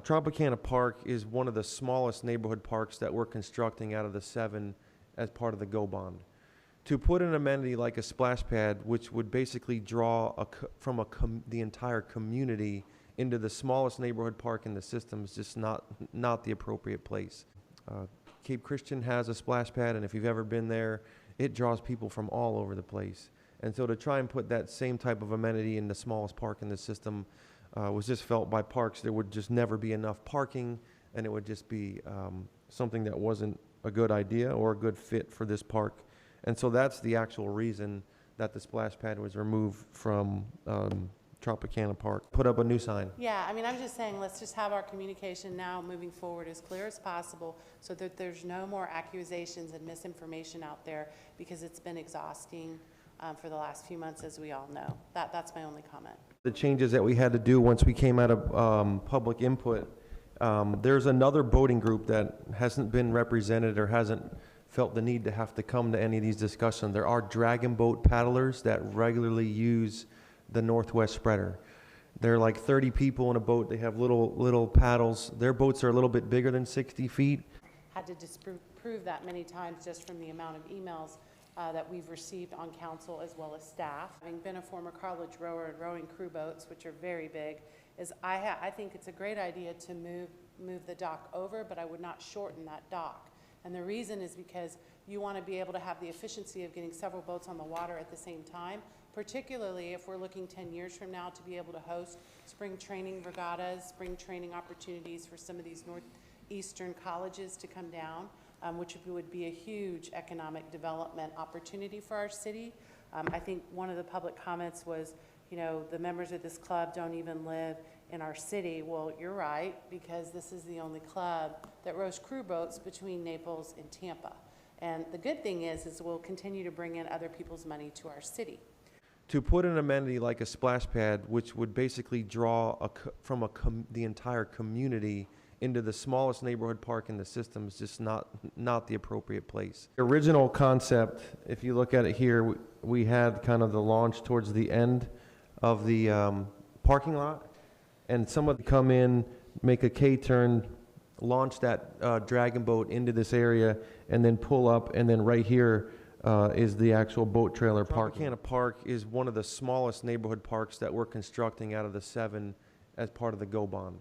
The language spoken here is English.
Tropicana Park is one of the smallest neighborhood parks that we're constructing out of the 7 as part of the GO bond. To put an amenity like a splash pad, which would basically draw the entire community into the smallest neighborhood park in the system, is just not the appropriate place. Cape Christian has a splash pad, and if you've ever been there, it draws people from all over the place. And so to try and put that same type of amenity in the smallest park in the system was just felt by parks there would just never be enough parking, and it would just be something that wasn't a good idea or a good fit for this park. And so that's the actual reason that the splash pad was removed from Tropicana Park. Put up a new sign. Yeah, I mean, I'm just saying, let's just have our communication now moving forward as clear as possible so that there's no more accusations and misinformation out there, because it's been exhausting for the last few months, as we all know. That's my only comment. The changes that we had to do once we came out of public input, there's another boating group that hasn't been represented or hasn't felt the need to have to come to any of these discussions. There are dragon boat paddlers that regularly use the Northwest Spreader. They're like 30 people in a boat. They have little paddles. Their boats are a little bit bigger than 60 feet. Had to disprove that many times just from the amount of emails that we've received on council as well as staff. Having been a former college rower and rowing crew boats, which are very big, I think it's a great idea to move the dock over, but I would not shorten that dock. And the reason is because you want to be able to have the efficiency of getting several boats on the water at the same time, particularly if we're looking 10 years from now to be able to host spring training regattas, spring training opportunities for some of these northeastern colleges to come down, which would be a huge economic development opportunity for our city. I think one of the public comments was, you know, the members of this club don't even live in our city. Well, you're right, because this is the only club that rows crew boats between Naples and Tampa. And the good thing is we'll continue to bring in other people's money to our city. To put an amenity like a splash pad, which would basically draw the entire community into the smallest neighborhood park in the system, is just not the appropriate place. The original concept, if you look at it here, we had kind of the launch towards the end of the parking lot, and someone would come in, make a K-turn, launch that dragon boat into this area, and then pull up, and then right here is the actual boat trailer park. Tropicana Park is one of the smallest neighborhood parks that we're constructing out of the 7 as part of the GO bond.